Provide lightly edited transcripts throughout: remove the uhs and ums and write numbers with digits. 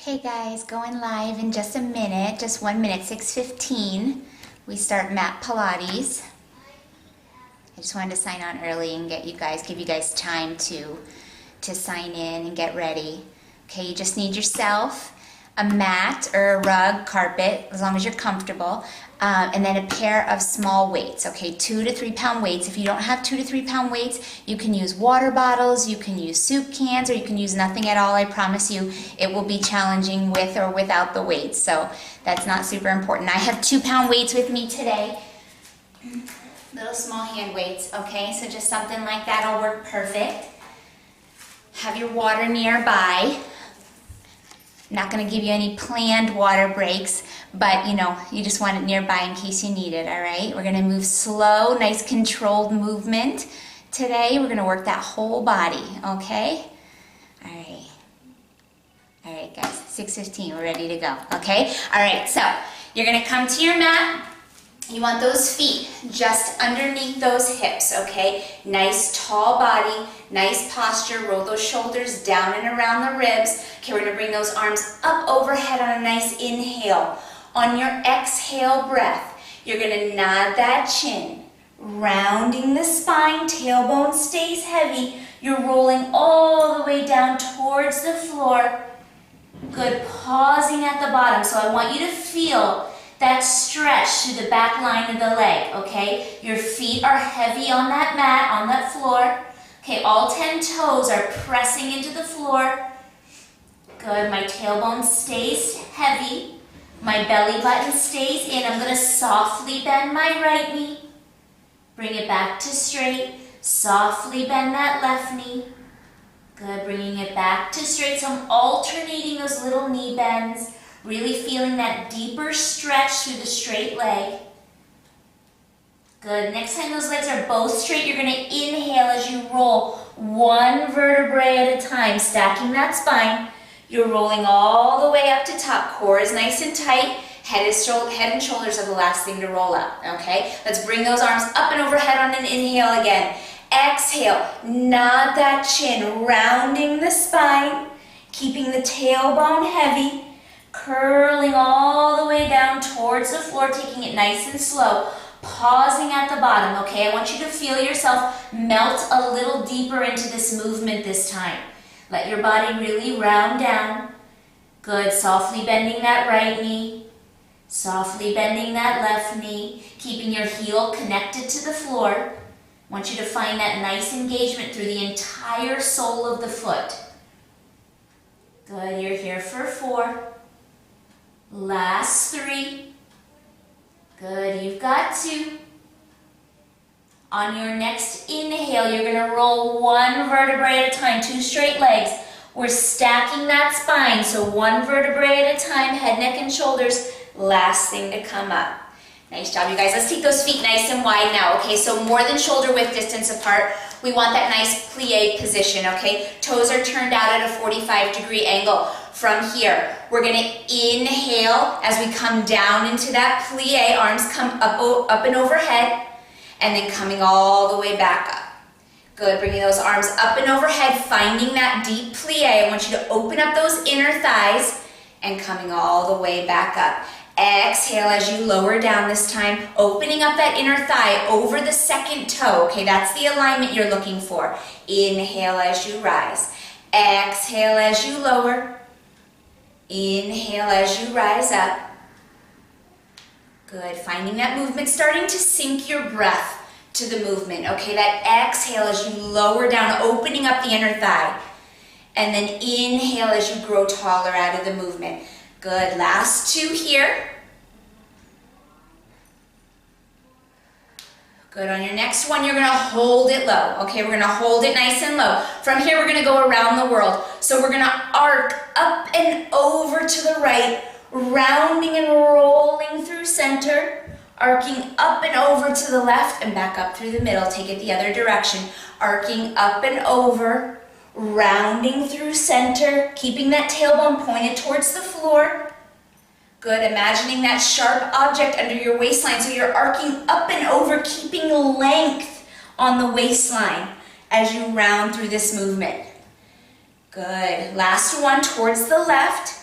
Okay guys, going live in just a minute, just 1 minute, 6:15. We start mat Pilates. I just wanted to sign on early and give you guys time to sign in and get ready. Okay, you just need yourself a mat or a rug, carpet, as long as you're comfortable, and then a pair of small weights, okay, 2 to 3 pound weights. If you don't have 2 to 3 pound weights, you can use water bottles, you can use soup cans, or you can use nothing at all. I promise you it will be challenging with or without the weights, so that's not super important. I have 2 pound weights with me today, little small hand weights, okay, so just something like that'll work perfect. Have your water nearby. Not going to give you any planned water breaks, but you just want it nearby in case you need it, all right? We're going to move slow, nice controlled movement today. We're going to work that whole body, okay? All right. All right, guys, 6:15, we're ready to go, okay? All right, so you're going to come to your mat. You want those feet just underneath those hips, okay? Nice tall body, nice posture. Roll those shoulders down and around the ribs. Okay, we're gonna bring those arms up overhead on a nice inhale. On your exhale breath, you're gonna nod that chin, rounding the spine, tailbone stays heavy. You're rolling all the way down towards the floor. Good, pausing at the bottom. So I want you to feel that stretch through the back line of the leg, okay? Your feet are heavy on that mat, on that floor. Okay, all 10 toes are pressing into the floor. Good, my tailbone stays heavy. My belly button stays in. I'm gonna softly bend my right knee. Bring it back to straight. Softly bend that left knee. Good, bringing it back to straight. So I'm alternating those little knee bends. Really feeling that deeper stretch through the straight leg. Good. Next time those legs are both straight, you're going to inhale as you roll one vertebrae at a time, stacking that spine. You're rolling all the way up to top. Core is nice and tight. Head and shoulders are the last thing to roll up. Okay? Let's bring those arms up and overhead on an inhale again. Exhale. Nod that chin, rounding the spine, keeping the tailbone heavy. Curling all the way down towards the floor, taking it nice and slow. Pausing at the bottom, okay? I want you to feel yourself melt a little deeper into this movement this time. Let your body really round down. Good, softly bending that right knee. Softly bending that left knee. Keeping your heel connected to the floor. I want you to find that nice engagement through the entire sole of the foot. Good, you're here for 4. Last 3. Good, you've got 2. On your next inhale, you're going to roll one vertebrae at a time, 2 straight legs. We're stacking that spine, so 1 vertebrae at a time, head, neck, and shoulders. Last thing to come up. Nice job, you guys. Let's take those feet nice and wide now, okay? So more than shoulder width distance apart. We want that nice plie position, okay? Toes are turned out at a 45-degree angle. From here, we're going to inhale as we come down into that plie. Arms come up and overhead, and then coming all the way back up. Good, bringing those arms up and overhead, finding that deep plie. I want you to open up those inner thighs and coming all the way back up. Exhale as you lower down this time, opening up that inner thigh over the second toe. Okay, that's the alignment you're looking for. Inhale as you rise. Exhale as you lower. Inhale as you rise up. Good, finding that movement, starting to sync your breath to the movement. Okay, that exhale as you lower down, opening up the inner thigh. And then inhale as you grow taller out of the movement. Good, last 2 here. Good, on your next one, you're gonna hold it low. Okay, we're gonna hold it nice and low. From here, we're gonna go around the world. So we're gonna arc up and over to the right, rounding and rolling through center, arcing up and over to the left and back up through the middle. Take it the other direction. Arcing up and over, rounding through center, keeping that tailbone pointed towards the floor. Good, imagining that sharp object under your waistline, so you're arcing up and over, keeping length on the waistline as you round through this movement. Good, last one towards the left.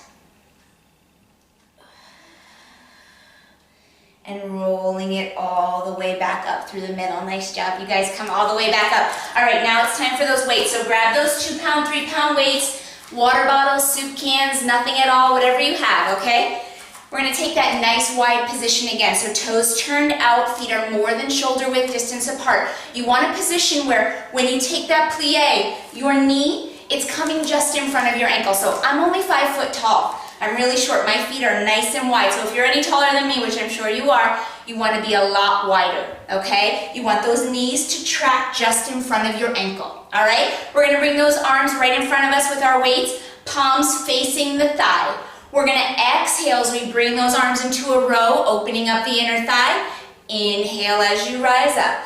and rolling it all the way back up through the middle. Nice job. You guys come all the way back up. All right, now it's time for those weights. So grab those 2-pound, 3-pound weights, water bottles, soup cans, nothing at all, whatever you have, okay? We're gonna take that nice wide position again. So toes turned out, feet are more than shoulder width distance apart. You want a position where when you take that plie, your knee, it's coming just in front of your ankle. So I'm only 5 foot tall. I'm really short. My feet are nice and wide. So if you're any taller than me, which I'm sure you are, you want to be a lot wider, okay? You want those knees to track just in front of your ankle, all right? We're going to bring those arms right in front of us with our weights, palms facing the thigh. We're going to exhale as we bring those arms into a row, opening up the inner thigh. Inhale as you rise up.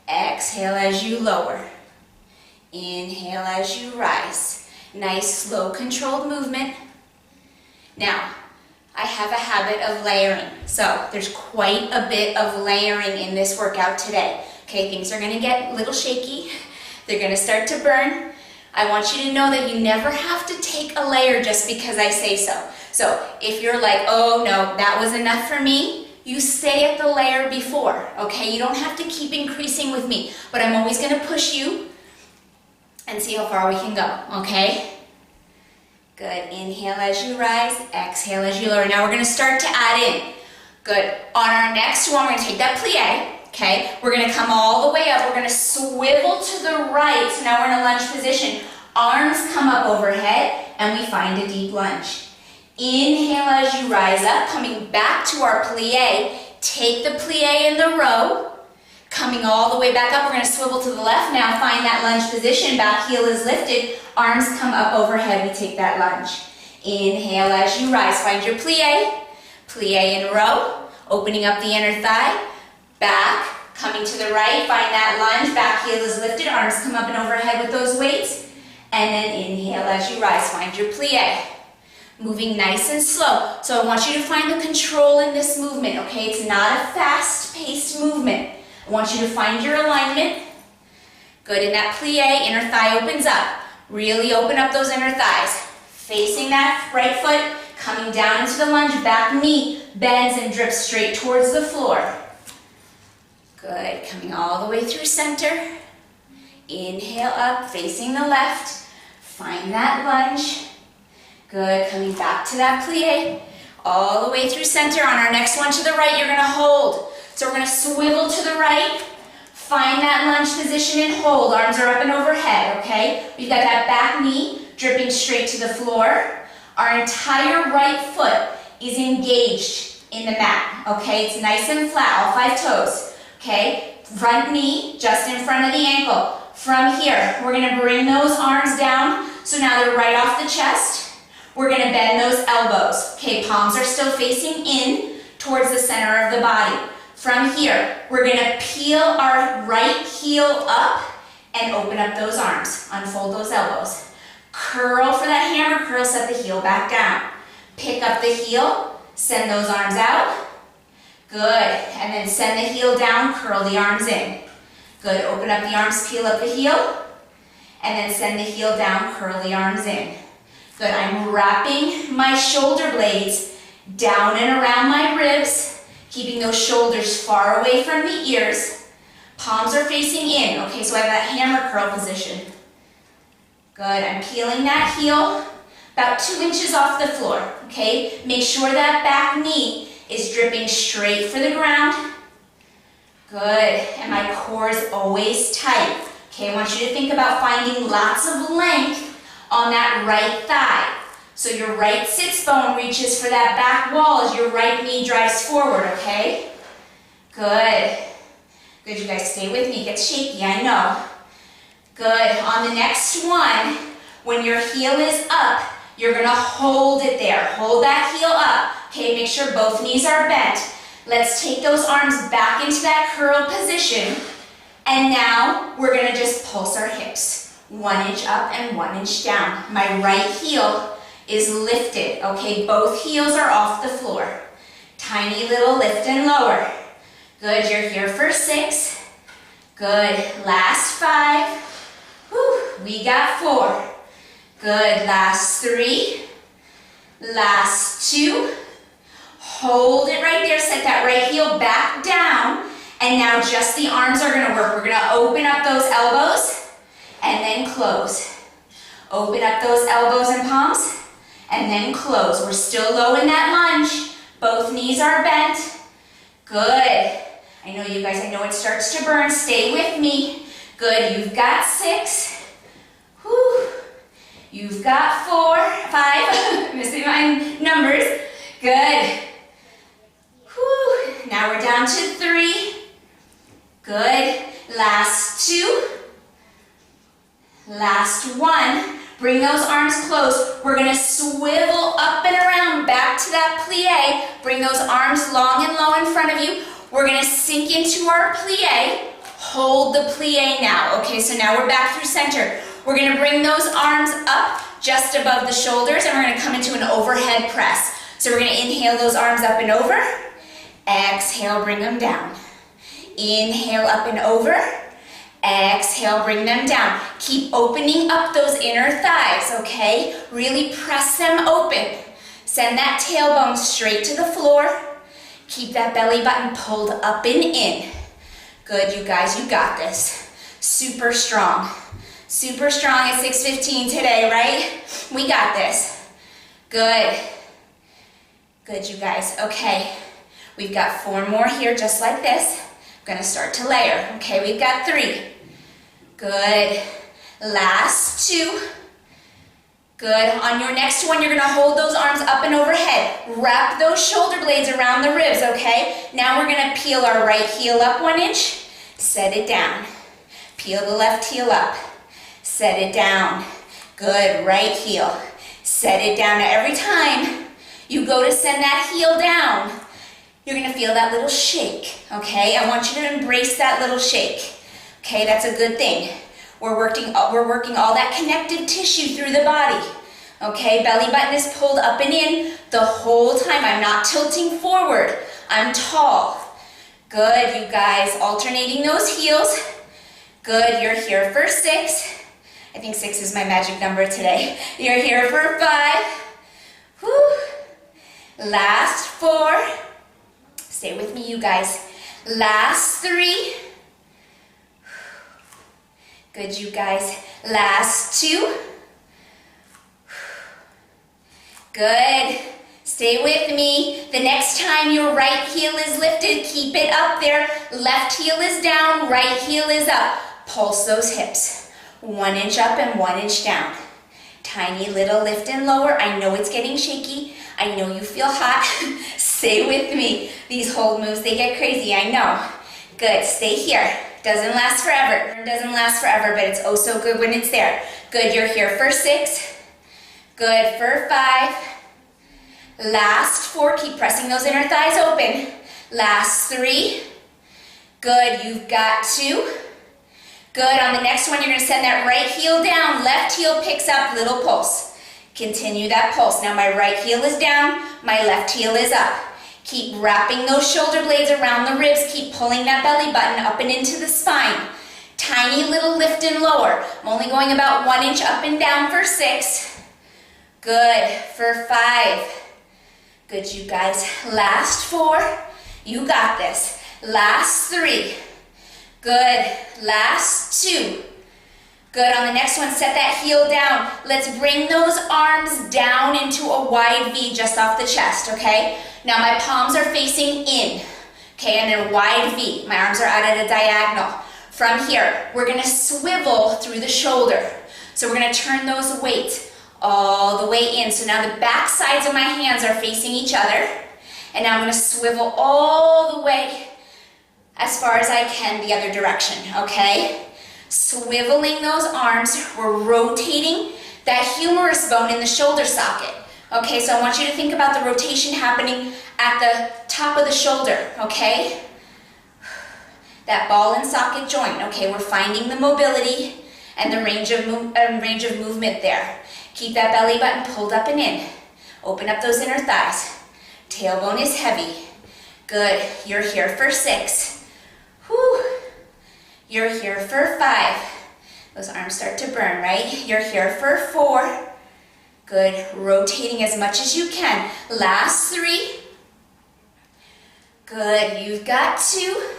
Exhale as you lower. Inhale as you rise. Nice, slow, controlled movement. Now, I have a habit of layering, so there's quite a bit of layering in this workout today. Okay, things are going to get a little shaky. They're going to start to burn. I want you to know that you never have to take a layer just because I say so. So if you're like, oh no, that was enough for me, you stay at the layer before, okay? You don't have to keep increasing with me, but I'm always going to push you and see how far we can go, okay? Good. Inhale as you rise, exhale as you lower. Now we're going to start to add in. Good. On our next one, we're going to take that plie, okay? We're going to come all the way up. We're going to swivel to the right. So now we're in a lunge position. Arms come up overhead, and we find a deep lunge. Inhale as you rise up, coming back to our plie. Take the plie in the row. Coming all the way back up, we're going to swivel to the left now. Find that lunge position. Back heel is lifted. Arms come up overhead. We take that lunge. Inhale as you rise. Find your plie. Plie in a row. Opening up the inner thigh. Back. Coming to the right. Find that lunge. Back heel is lifted. Arms come up and overhead with those weights. And then inhale as you rise. Find your plie. Moving nice and slow. So I want you to find the control in this movement, okay? It's not a fast-paced movement. I want you to find your alignment. Good, in that plie, inner thigh opens up. Really open up those inner thighs. Facing that right foot, coming down into the lunge, back knee bends and drips straight towards the floor. Good, coming all the way through center. Inhale up, facing the left. Find that lunge. Good, coming back to that plie. All the way through center. On our next one to the right, you're gonna hold. So we're going to swivel to the right, find that lunge position and hold. Arms are up and overhead, okay? We've got that back knee dripping straight to the floor. Our entire right foot is engaged in the mat, okay? It's nice and flat, all 5 toes, okay? Front knee just in front of the ankle. From here, we're going to bring those arms down, so now they're right off the chest. We're going to bend those elbows, okay? Palms are still facing in towards the center of the body. From here, we're going to peel our right heel up and open up those arms. Unfold those elbows. Curl for that hammer curl, set the heel back down. Pick up the heel, send those arms out. Good. And then send the heel down, curl the arms in. Good. Open up the arms, peel up the heel. And then send the heel down, curl the arms in. Good. I'm wrapping my shoulder blades down and around my ribs. Keeping those shoulders far away from the ears. Palms are facing in. Okay, so I have that hammer curl position. Good, I'm peeling that heel about 2 inches off the floor. Okay, make sure that back knee is dripping straight for the ground. Good, and my core is always tight. Okay, I want you to think about finding lots of length on that right thigh. So your right sits bone reaches for that back wall as your right knee drives forward, okay? Good. Good, you guys stay with me. It gets shaky, I know. Good. On the next one, when your heel is up, you're going to hold it there. Hold that heel up. Okay, make sure both knees are bent. Let's take those arms back into that curl position. And now we're going to just pulse our hips. 1 inch up and 1 inch down. My right heel is lifted, okay? Both heels are off the floor. Tiny little lift and lower. Good, you're here for 6. Good, last 5. Whew, we got 4. Good, last 3. Last 2. Hold it right there, set that right heel back down, and now just the arms are gonna work. We're gonna open up those elbows and then close. Open up those elbows and palms and then close. We're still low in that lunge. Both knees are bent. Good. I know you guys, I know it starts to burn. Stay with me. Good, you've got 6. Whew. You've got 4, 5, missing my numbers. Good. Whew. Now we're down to 3. Good. Last 2. Last 1. Bring those arms close. We're gonna swivel up and around, back to that plie. Bring those arms long and low in front of you. We're gonna sink into our plie. Hold the plie now. Okay, so now we're back through center. We're gonna bring those arms up just above the shoulders and we're gonna come into an overhead press. So we're gonna inhale those arms up and over. Exhale, bring them down. Inhale, up and over. Exhale, bring them down. Keep opening up those inner thighs, okay? Really press them open. Send that tailbone straight to the floor. Keep that belly button pulled up and in. Good, you guys, you got this. Super strong. Super strong at 6:15 today, right? We got this. Good. Good, you guys. Okay, we've got 4 more here just like this. I'm gonna start to layer. Okay, we've got 3. Good. Last 2. Good. On your next one, you're gonna hold those arms up and overhead. Wrap those shoulder blades around the ribs, okay? Now we're gonna peel our right heel up 1 inch. Set it down. Peel the left heel up. Set it down. Good. Right heel. Set it down. Now every time you go to send that heel down, you're gonna feel that little shake, okay? I want you to embrace that little shake. Okay, that's a good thing. We're working all that connective tissue through the body. Okay, belly button is pulled up and in the whole time. I'm not tilting forward. I'm tall. Good, you guys. Alternating those heels. Good, you're here for 6. I think 6 is my magic number today. You're here for 5. Whew. Last 4. Stay with me, you guys. Last 3. Good, you guys. Last 2. Good. Stay with me. The next time your right heel is lifted, keep it up there. Left heel is down, right heel is up. Pulse those hips. 1 inch up and 1 inch down. Tiny little lift and lower. I know it's getting shaky. I know you feel hot. Stay with me. These hold moves, they get crazy, I know. Good, stay here. Doesn't last forever. It doesn't last forever, but it's oh so good when it's there. Good, you're here for 6. Good, for 5. Last 4, keep pressing those inner thighs open. Last 3. Good, you've got 2. Good, on the next one, you're gonna send that right heel down. Left heel picks up, little pulse. Continue that pulse. Now my right heel is down, my left heel is up. Keep wrapping those shoulder blades around the ribs. Keep pulling that belly button up and into the spine. Tiny little lift and lower. I'm only going about 1 inch up and down for 6. Good, for 5. Good, you guys. Last 4. You got this. Last 3. Good. Last 2. Good, on the next one, set that heel down. Let's bring those arms down into a wide V just off the chest, okay? Now my palms are facing in, okay, and in a wide V. My arms are out at a diagonal. From here, we're gonna swivel through the shoulder. So we're gonna turn those weights all the way in. So now the back sides of my hands are facing each other. And now I'm gonna swivel all the way as far as I can the other direction, okay? Swiveling those arms, we're rotating that humerus bone in the shoulder socket. Okay, so I want you to think about the rotation happening at the top of the shoulder, okay? That ball and socket joint, okay? We're finding the mobility and the range of movement there. Keep that belly button pulled up and in. Open up those inner thighs. Tailbone is heavy. Good, you're here for 6. Whew. You're here for 5. Those arms start to burn, right? You're here for 4. Good, rotating as much as you can. Last 3. Good, you've got 2.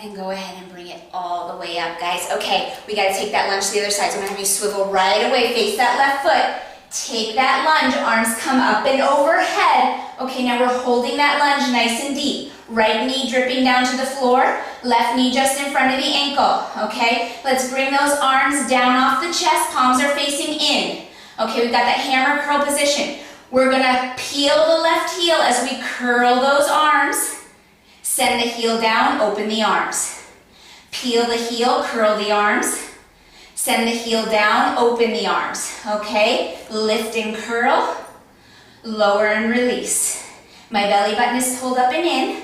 And go ahead and bring it all the way up, guys. Okay, we gotta take that lunge to the other side. So I'm gonna have you swivel right away, face that left foot. Take that lunge, arms come up and overhead. Okay, now we're holding that lunge nice and deep. Right knee dripping down to the floor, left knee just in front of the ankle, okay? Let's bring those arms down off the chest, palms are facing in. Okay, we've got that hammer curl position. We're gonna peel the left heel as we curl those arms. Send the heel down, open the arms. Peel the heel, curl the arms. Send the heel down, open the arms, okay? Lift and curl, lower and release. My belly button is pulled up and in.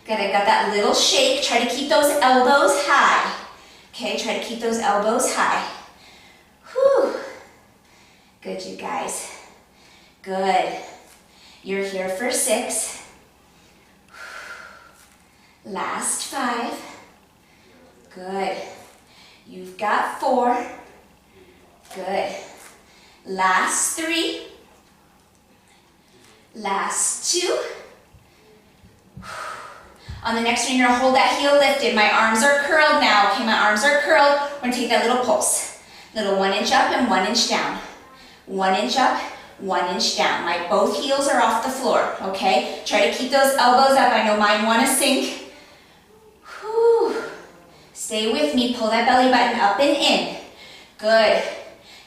Good, I've got that little shake. Try to keep those elbows high. Okay, try to keep those elbows high. Whew. Good, you guys. Good. You're here for 6. Last 5. Good. You've got 4. Good. Last 3. Last 2. On the next one, you're gonna hold that heel lifted. My arms are curled now. Okay, my arms are curled. We're gonna take that little pulse. Little 1 inch up and 1 inch down. 1 inch up, 1 inch down. My both heels are off the floor, okay? Try to keep those elbows up. I know mine wanna sink. Whew. Stay with me, pull that belly button up and in. Good,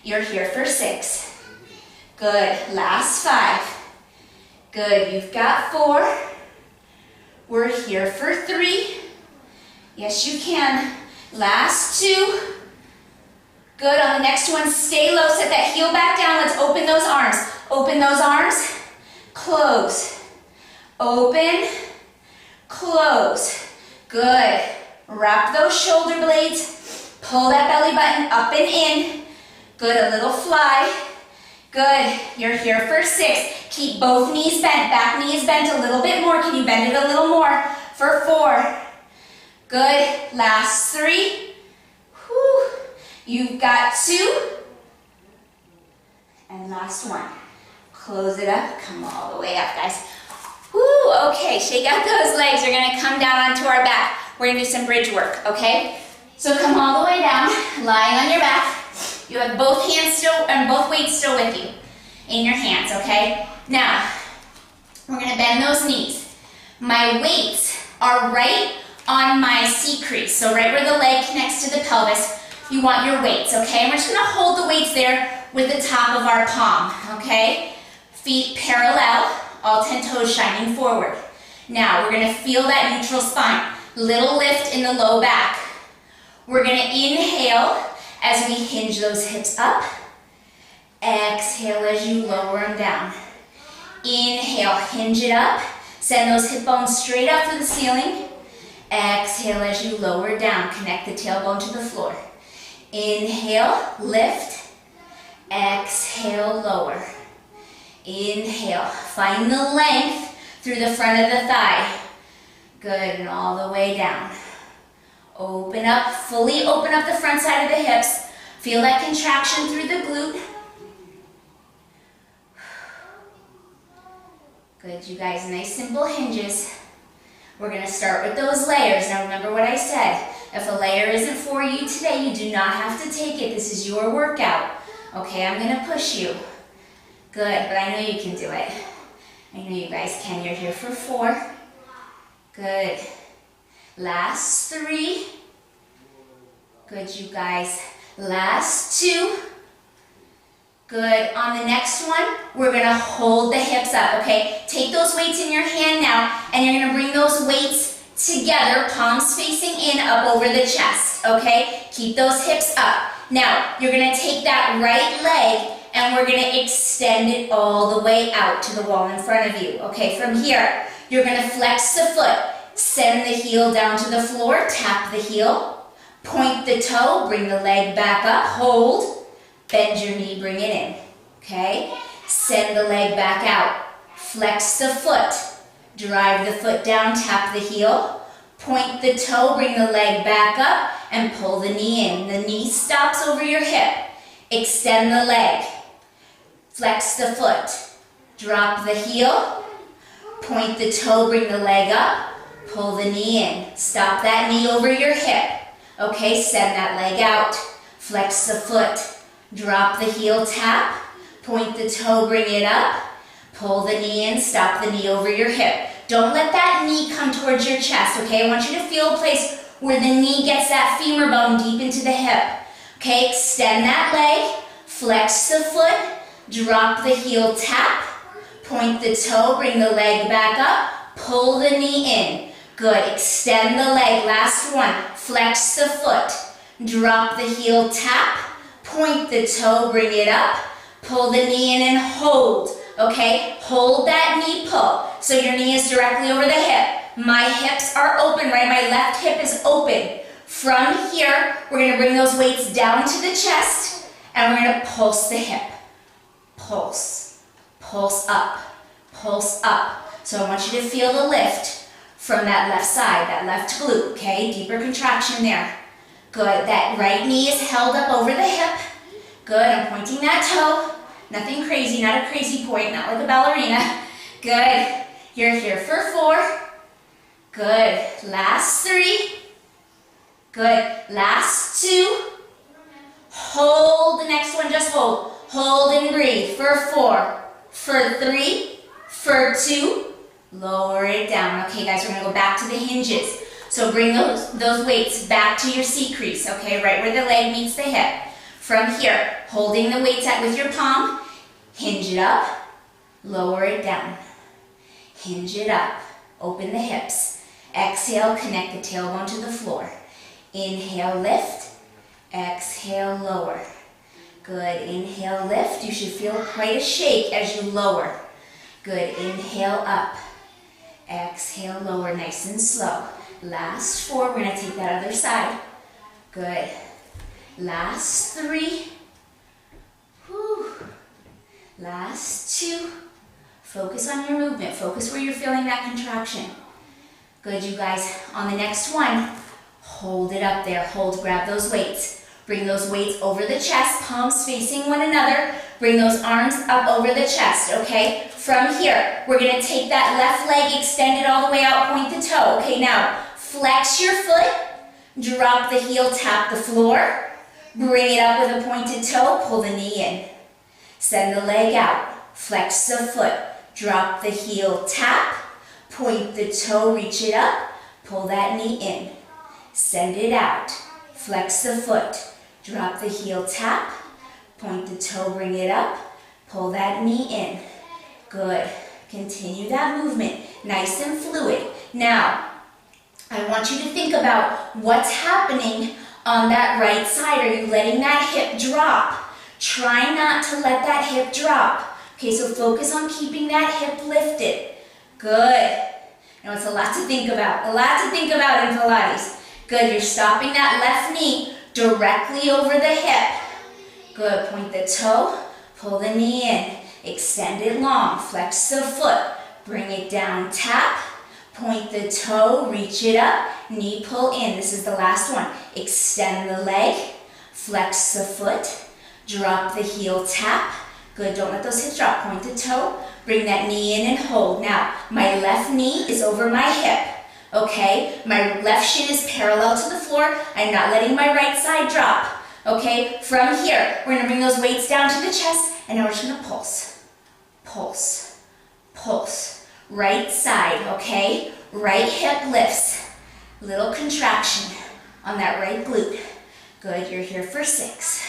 you're here for 6. Good, last 5. Good, you've got 4. We're here for 3. Yes, you can. Last 2. Good, on the next one, stay low, set that heel back down. Let's open those arms. Open those arms, close. Open, close. Good. Wrap those shoulder blades. Pull that belly button up and in. Good, a little fly. Good, you're here for 6. Keep both knees bent. Back knee is bent a little bit more. Can you bend it a little more? For 4. Good, last 3. Whew. You've got 2. And last 1. Close it up, come all the way up, guys. Woo, okay, shake out those legs. You're gonna come down onto our back. We're gonna do some bridge work, okay? So come all the way down, lying on your back. You have both hands still, and both weights still with you in your hands, okay? Now, we're gonna bend those knees. My weights are right on my seat crease, so right where the leg connects to the pelvis, you want your weights, okay? And we're just gonna hold the weights there with the top of our palm, okay? Feet parallel, all 10 toes shining forward. Now, we're gonna feel that neutral spine. Little lift in the low back. We're gonna inhale as we hinge those hips up. Exhale as you lower them down. Inhale, hinge it up. Send those hip bones straight up to the ceiling. Exhale as you lower down. Connect the tailbone to the floor. Inhale, lift. Exhale, lower. Inhale, find the length through the front of the thigh. Good, and all the way down. Open up, fully open up the front side of the hips. Feel that contraction through the glute. Good, you guys, nice simple hinges. We're gonna start with those layers. Now remember what I said. If a layer isn't for you today, you do not have to take it. This is your workout. Okay, I'm gonna push you. Good, but I know you can do it. I know you guys can. You're here for 4. Good. Last 3. Good, you guys. Last 2. Good. On the next one, we're gonna hold the hips up, okay? Take those weights in your hand now, and you're gonna bring those weights together, palms facing in, up over the chest, okay? Keep those hips up. Now, you're gonna take that right leg, and we're gonna extend it all the way out to the wall in front of you, okay? From here, you're gonna flex the foot, send the heel down to the floor, tap the heel, point the toe, bring the leg back up, hold, bend your knee, bring it in, okay? Send the leg back out, flex the foot, drive the foot down, tap the heel, point the toe, bring the leg back up, and pull the knee in. The knee stops over your hip. Extend the leg, flex the foot, drop the heel, point the toe, bring the leg up, pull the knee in. Stop that knee over your hip. Okay, send that leg out, flex the foot, drop the heel, tap, point the toe, bring it up, pull the knee in, stop the knee over your hip. Don't let that knee come towards your chest, okay? I want you to feel a place where the knee gets that femur bone deep into the hip. Okay, extend that leg, flex the foot, drop the heel, tap, point the toe, bring the leg back up, pull the knee in. Good, extend the leg, last one, flex the foot, drop the heel, tap, point the toe, bring it up, pull the knee in and hold. Okay, hold that knee pull. So your knee is directly over the hip. My hips are open, right? My left hip is open. From here, we're gonna bring those weights down to the chest and we're gonna pulse the hip. Pulse, pulse up, pulse up. So I want you to feel the lift from that left side, that left glute, okay? Deeper contraction there. Good, that right knee is held up over the hip. Good, I'm pointing that toe. Nothing crazy, not a crazy point, not like a ballerina. Good. You're here for 4. Good. Last 3. Good. Last 2. Hold the next one, just hold. Hold and breathe for 4, for 3, for 2. Lower it down. Okay, guys, we're going to go back to the hinges. So bring those weights back to your seat crease, okay, right where the leg meets the hip. From here, holding the weights with your palm, hinge it up, lower it down. Hinge it up, open the hips. Exhale, connect the tailbone to the floor. Inhale, lift. Exhale, lower. Good, inhale, lift. You should feel quite a shake as you lower. Good, inhale, up. Exhale, lower, nice and slow. Last 4, we're gonna take that other side. Good. Last 3. Whew. Last 2. Focus on your movement. Focus where you're feeling that contraction. Good, you guys. On the next one, hold it up there. Hold, grab those weights. Bring those weights over the chest, palms facing one another. Bring those arms up over the chest, okay? From here, we're gonna take that left leg, extend it all the way out, point the toe. Okay, now, flex your foot, drop the heel, tap the floor. Bring it up with a pointed toe, pull the knee in. Send the leg out, flex the foot, drop the heel, tap, point the toe, reach it up, pull that knee in. Send it out, flex the foot, drop the heel, tap, point the toe, bring it up, pull that knee in. Good, continue that movement, nice and fluid. Now, I want you to think about what's happening on that right side. Are you letting that hip drop? Try not to let that hip drop. Okay, so focus on keeping that hip lifted. Good. Now it's a lot to think about. A lot to think about in Pilates. Good, you're stopping that left knee directly over the hip. Good, point the toe, pull the knee in. Extend it long, flex the foot. Bring it down, tap. Point the toe, reach it up, knee pull in. This is the last one. Extend the leg, flex the foot, drop the heel, tap. Good, don't let those hips drop. Point the toe, bring that knee in and hold. Now, my left knee is over my hip, okay? My left shin is parallel to the floor. I'm not letting my right side drop, okay? From here, we're gonna bring those weights down to the chest, and now we're just gonna pulse, pulse, pulse. Right side, okay? Right hip lifts. Little contraction on that right glute. Good, you're here for 6.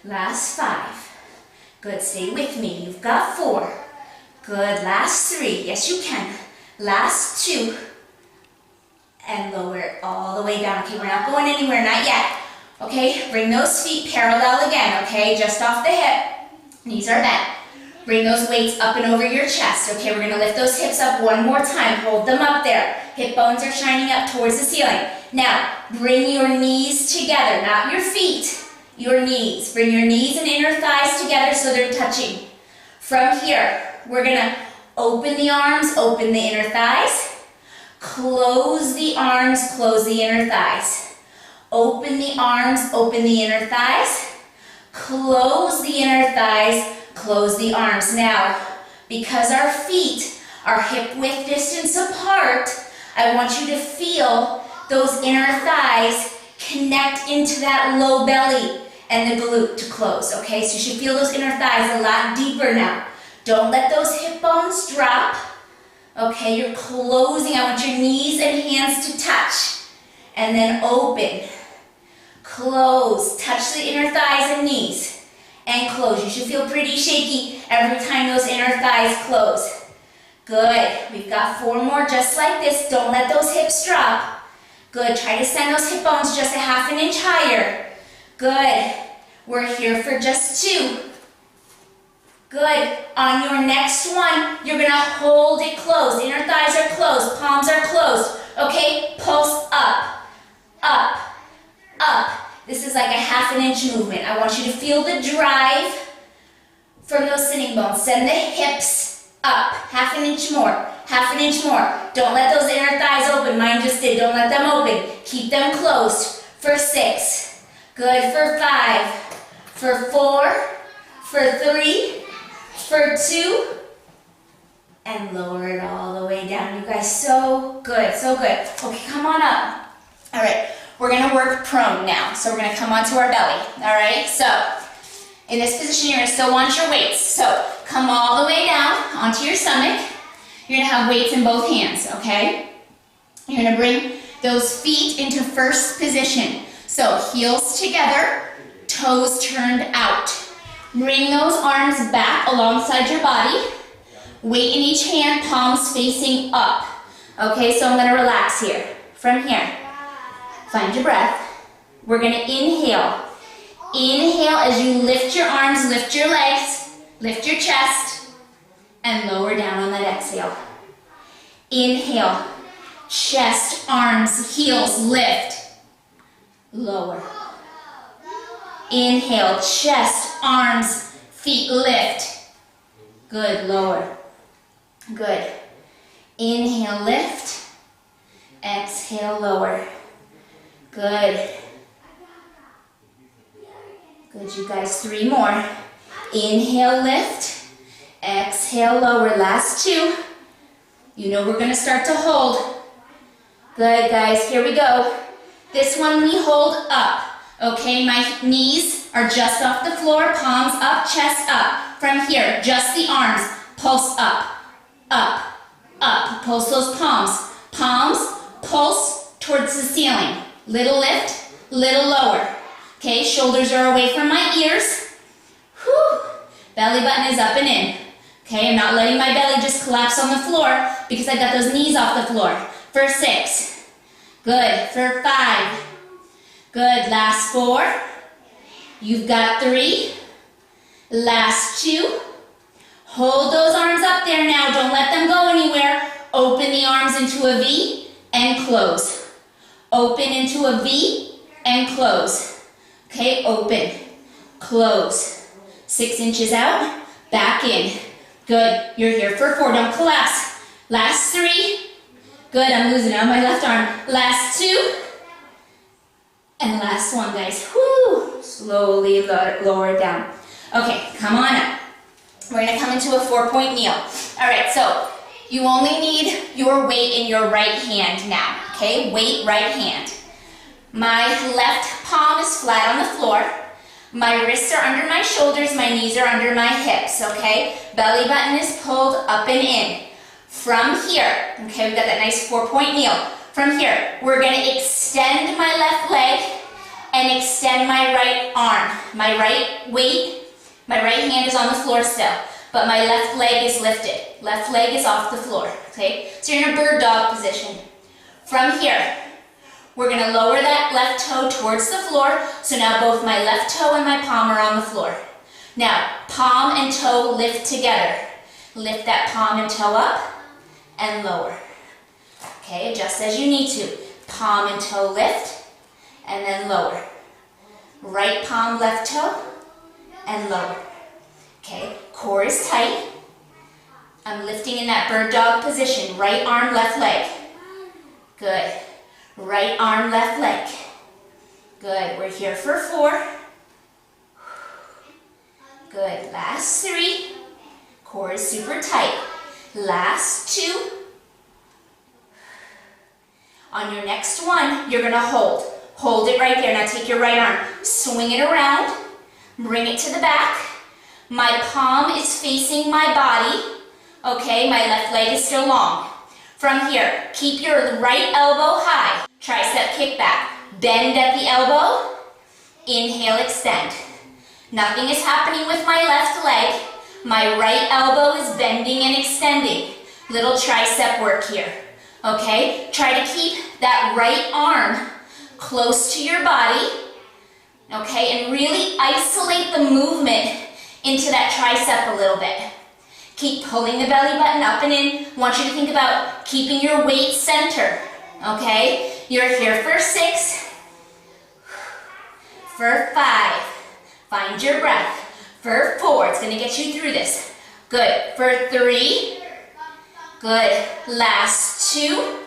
Last 5. Good, stay with me. You've got 4. Good, last 3. Yes, you can. Last 2. And lower it all the way down. Okay, we're not going anywhere, not yet. Okay, bring those feet parallel again, okay? Just off the hip. Knees are bent. Bring those weights up and over your chest. Okay, we're gonna lift those hips up one more time. Hold them up there. Hip bones are shining up towards the ceiling. Now, bring your knees together, not your feet, your knees. Bring your knees and inner thighs together so they're touching. From here, we're gonna open the arms, open the inner thighs. Close the arms, close the inner thighs. Open the arms, open the inner thighs. Close the inner thighs. Close the arms. Now, Because our feet are hip width distance apart, I want you to feel those inner thighs connect into that low belly and the glute to close, okay? So you should feel those inner thighs a lot deeper now. Don't let those hip bones drop, okay? You're closing. I want your knees and hands to touch. And then open, close, touch the inner thighs and knees, and close. You should feel pretty shaky every time those inner thighs close. Good. We've got 4 more just like this. Don't let those hips drop. Good. Try to send those hip bones just a ½ inch higher. Good. We're here for just 2. Good. On your next one, you're going to hold it closed. Inner thighs are closed. Palms are closed. Okay? Pulse up, up, up. This is like a ½ inch movement. I want you to feel the drive from those sitting bones. Send the hips up. ½ inch more. ½ inch more. Don't let those inner thighs open. Mine just did. Don't let them open. Keep them closed. For 6. Good. For 5. For 4. For 3. For 2. And lower it all the way down. You guys, so good. So good. Okay, come on up. All right. We're going to work prone now. So we're going to come onto our belly. All right. So in this position, you're going to still want your weights. So come all the way down onto your stomach. You're going to have weights in both hands, okay? You're going to bring those feet into first position. So heels together, toes turned out. Bring those arms back alongside your body. Weight in each hand, palms facing up. Okay, so I'm going to relax here. From here, find your breath. We're going to inhale. Inhale as you lift your arms, lift your legs, lift your chest, and lower down on that exhale. Inhale, chest, arms, heels, lift, lower. Inhale, chest, arms, feet, lift. Good, lower. Good. Inhale, lift. Exhale, lower. Good. Good, you guys. 3 more. Inhale, lift. Exhale, lower. Last 2. You know we're going to start to hold. Good, guys. Here we go. This one we hold up. Okay, my knees are just off the floor. Palms up, chest up. From here, just the arms. Pulse up, up, up. Pulse those palms. Palms, pulse towards the ceiling. Little lift, little lower. Okay, shoulders are away from my ears. Whew. Belly button is up and in. Okay, I'm not letting my belly just collapse on the floor because I got those knees off the floor. For 6. Good. For 5. Good. Last 4. You've got 3. Last 2. Hold those arms up there now. Don't let them go anywhere. Open the arms into a V and close. Open into a V and close. Okay, open, close. 6 inches out, back in. Good, you're here for 4, don't collapse. Last 3. Good, I'm losing out my left arm. Last 2. And last 1, guys. Whoo! Slowly lower it down. Okay, come on up. We're gonna come into a 4-point kneel. All right, so you only need your weight in your right hand now, okay? Weight, right hand. My left palm is flat on the floor. My wrists are under my shoulders, my knees are under my hips, okay? Belly button is pulled up and in. From here, okay, we've got that nice 4-point kneel. From here, we're gonna extend my left leg and extend my right arm. My right weight, my right hand is on the floor still, but my left leg is lifted. Left leg is off the floor, okay? So you're in a bird dog position. From here, we're gonna lower that left toe towards the floor, so now both my left toe and my palm are on the floor. Now, palm and toe lift together. Lift that palm and toe up and lower. Okay, adjust as you need to. Palm and toe lift and then lower. Right palm, left toe and lower. Okay, core is tight. I'm lifting in that bird dog position. Right arm, left leg. Good. Right arm, left leg. Good. We're here for 4. Good. Last 3. Core is super tight. Last 2. On your next one, you're gonna hold. Hold it right there. Now take your right arm, swing it around, bring it to the back. My palm is facing my body. Okay, my left leg is still long. From here, keep your right elbow high. Tricep kick back. Bend at the elbow. Inhale, extend. Nothing is happening with my left leg. My right elbow is bending and extending. Little tricep work here. Okay, try to keep that right arm close to your body. Okay, and really isolate the movement into that tricep a little bit. Keep pulling the belly button up and in. I want you to think about keeping your weight center. Okay, you're here for 6, for 5, find your breath. For 4, it's gonna get you through this. Good, for 3, good, last 2.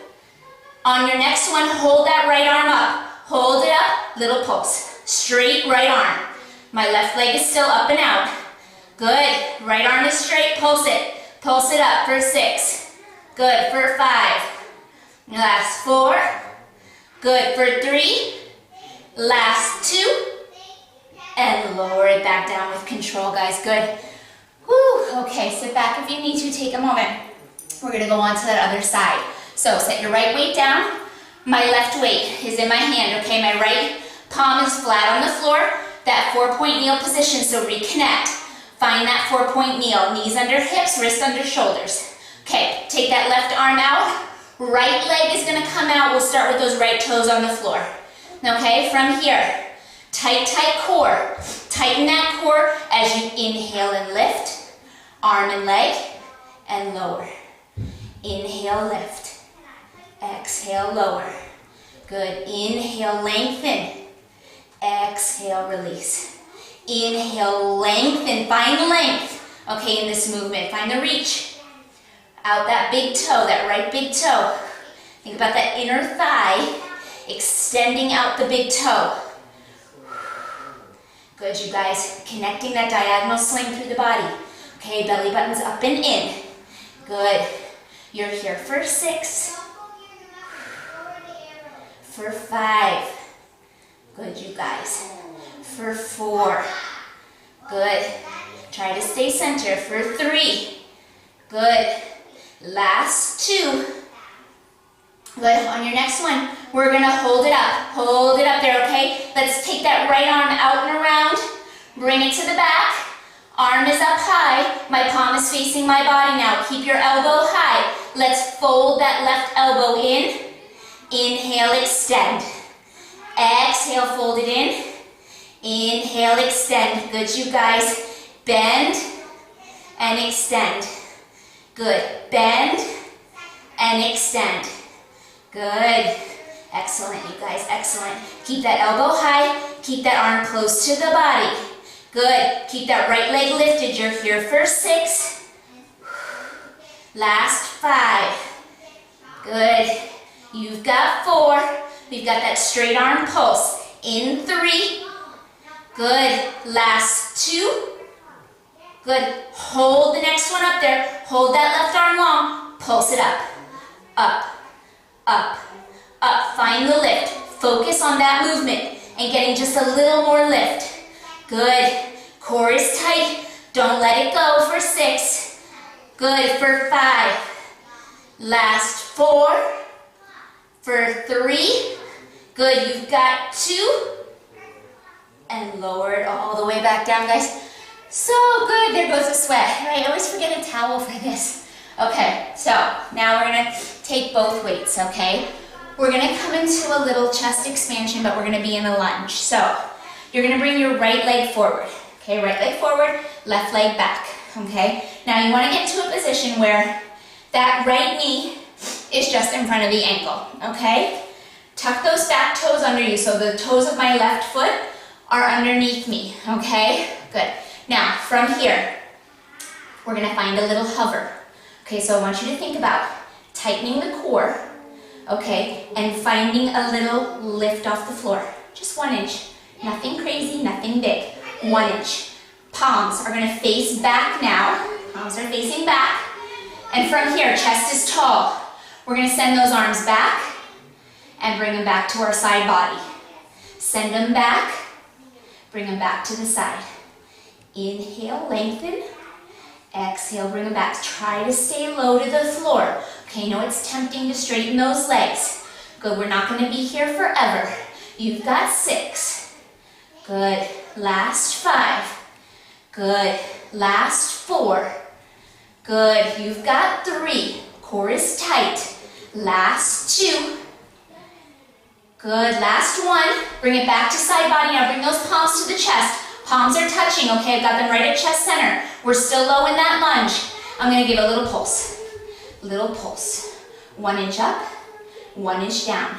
On your next one, hold that right arm up. Hold it up, little pulse. Straight right arm. My left leg is still up and out. Good, right arm is straight, pulse it. Pulse it up for 6. Good, for 5. Last 4. Good, for 3. Last 2. And lower it back down with control, guys. Good. Woo. Okay, sit back if you need to. Take a moment. We're going to go on to that other side. So set your right weight down. My left weight is in my hand, okay? My right palm is flat on the floor. That 4-point kneel position, so reconnect. Find that 4-point kneel. Knees under hips, wrist under shoulders. Okay, take that left arm out. Right leg is going to come out. We'll start with those right toes on the floor. Okay, from here. Tight, tight core. Tighten that core as you inhale and lift. Arm and leg, and lower. Inhale, lift. Exhale, lower. Good. Inhale, lengthen. Exhale, release. Inhale, lengthen. Find length. Okay, in this movement. Find the reach. Out that big toe, that right big toe. Think about that inner thigh. Extending out the big toe. Good, you guys. Connecting that diagonal swing through the body. Okay, belly button's up and in. Good. You're here for 6. For 5. Good, you guys. For 4. Good. Try to stay centered. For 3. Good. Last 2. Good. On your next one, we're going to hold it up. Hold it up there, okay? Let's take that right arm out and around. Bring it to the back. Arm is up high. My palm is facing my body now. Keep your elbow high. Let's fold that left elbow in. Inhale, extend. Exhale, fold it in. Inhale, extend. Good, you guys. Bend and extend. Good. Bend and extend. Good. Excellent, you guys. Excellent. Keep that elbow high. Keep that arm close to the body. Good. Keep that right leg lifted. You're here for 6. Last 5. Good. You've got 4. We've got that straight arm pulse. In 3. Good. Last 2. Good. Hold the next one up there. Hold that left arm long. Pulse it up. Up. Up. Up. Find the lift. Focus on that movement and getting just a little more lift. Good. Core is tight. Don't let it go for 6. Good. For 5. Last 4. For 3. Good. You've got 2. And lower it all the way back down, guys. So good. There goes the sweat. Right? I always forget a towel for this. Okay. So now we're going to take both weights, okay? We're going to come into a little chest expansion, but we're going to be in a lunge. So you're going to bring your right leg forward. Okay, right leg forward, left leg back. Okay, now you want to get to a position where that right knee is just in front of the ankle. Okay, tuck those back toes under you. So the toes of my left foot are underneath me. Okay, good. Now from here, we're going to find a little hover. Okay, so I want you to think about tightening the core. Okay, and finding a little lift off the floor. Just 1 inch. Nothing crazy, nothing big. 1 inch. Palms are going to face back now. Palms Palms are facing back. And from here, chest is tall. We're gonna send those arms back and bring them back to our side body. Send them back, bring them back to the side. Inhale, lengthen. Exhale, bring them back. Try to stay low to the floor. Okay, I know it's tempting to straighten those legs. Good, we're not gonna be here forever. You've got 6. Good, last 5. Good, last 4. Good, you've got 3. Core is tight. Last 2. Good, last 1. Bring it back to side body. Now bring those palms to the chest. Palms are touching, okay? I've got them right at chest center. We're still low in that lunge. I'm gonna give a little pulse. Little pulse. 1 inch up, 1 inch down.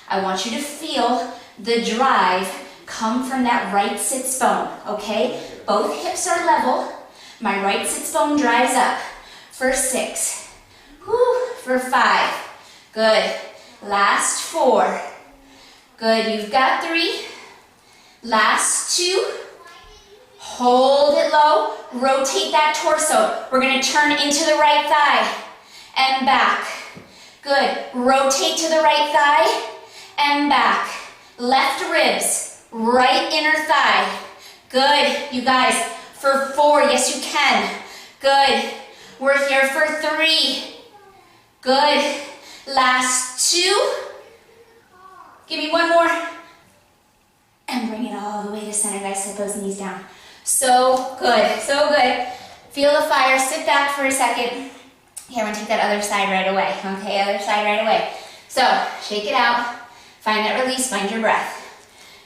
I want you to feel the drive come from that right sits bone, okay? Both hips are level. My right sits bone drives up. For 6. Whew. For 5. Good. Last 4. Good. You've got 3. Last 2. Hold it low. Rotate that torso. We're going to turn into the right thigh and back. Good. Rotate to the right thigh and back. Left ribs, right inner thigh. Good. You guys, for 4. Yes, you can. Good. We're here for 3. Good. Last 2. Give me 1 more. And bring it all the way to center, guys. Set those knees down. So good, so good. Feel the fire, sit back for a second. Here, I'm gonna take that other side right away. Okay, other side right away. So, shake it out, find that release, find your breath.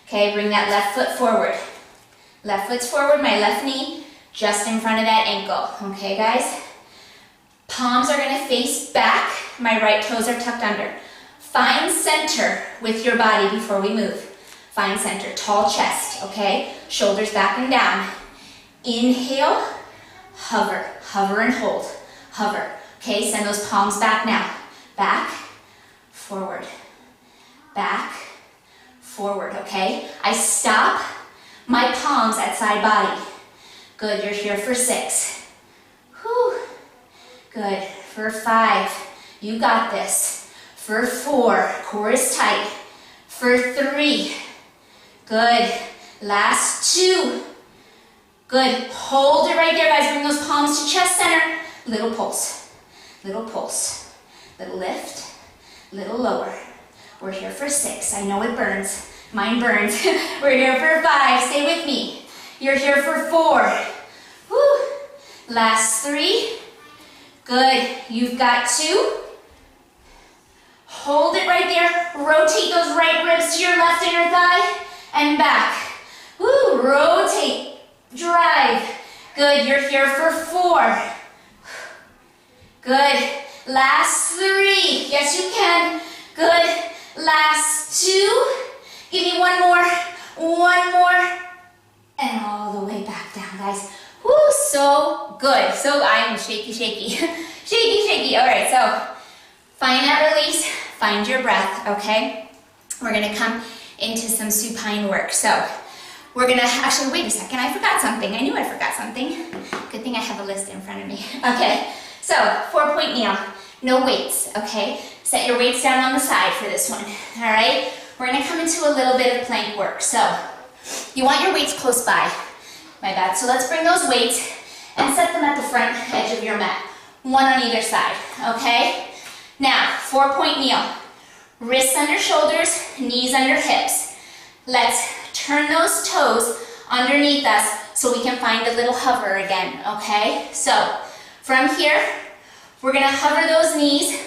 Okay, bring that left foot forward. Left foot's forward, my left knee just in front of that ankle. Okay, guys? Palms are gonna face back, my right toes are tucked under. Find center with your body before we move. Find center, tall chest, okay? Shoulders back and down. Inhale, hover, hover and hold, hover. Okay, send those palms back now. Back, forward, back, forward, okay? I stop my palms at side body. Good, you're here for 6. Whew. Good, for 5, you got this. For 4, core is tight. For 3, good. Last 2. Good. Hold it right there, guys. Bring those palms to chest center. Little pulse. Little pulse. Little lift. Little lower. We're here for 6. I know it burns. Mine burns. We're here for 5. Stay with me. You're here for 4. Woo. Last 3. Good. You've got 2. Hold it right there. Rotate those right ribs to your left inner thigh. And back. Woo, rotate, drive. Good, you're here for 4. Good, last 3. Yes, you can. Good, last 2. Give me 1 more, 1 more. And all the way back down, guys. Woo, so good. So I'm shaky, shaky. Shaky, shaky. All right, so find that release, find your breath, okay? We're gonna come into some supine work. So we're gonna, actually wait a second, I forgot something. I knew I forgot something. Good thing I have a list in front of me. Okay, so 4-point kneel, no weights, okay? Set your weights down on the side for this one, all right? We're gonna come into a little bit of plank work. So you want your weights close by, my bad. So let's bring those weights and set them at the front edge of your mat. 1 on either side, okay? Now, 4-point kneel. Wrists under shoulders, knees under hips. Let's turn those toes underneath us so we can find a little hover again, okay? So, from here, we're gonna hover those knees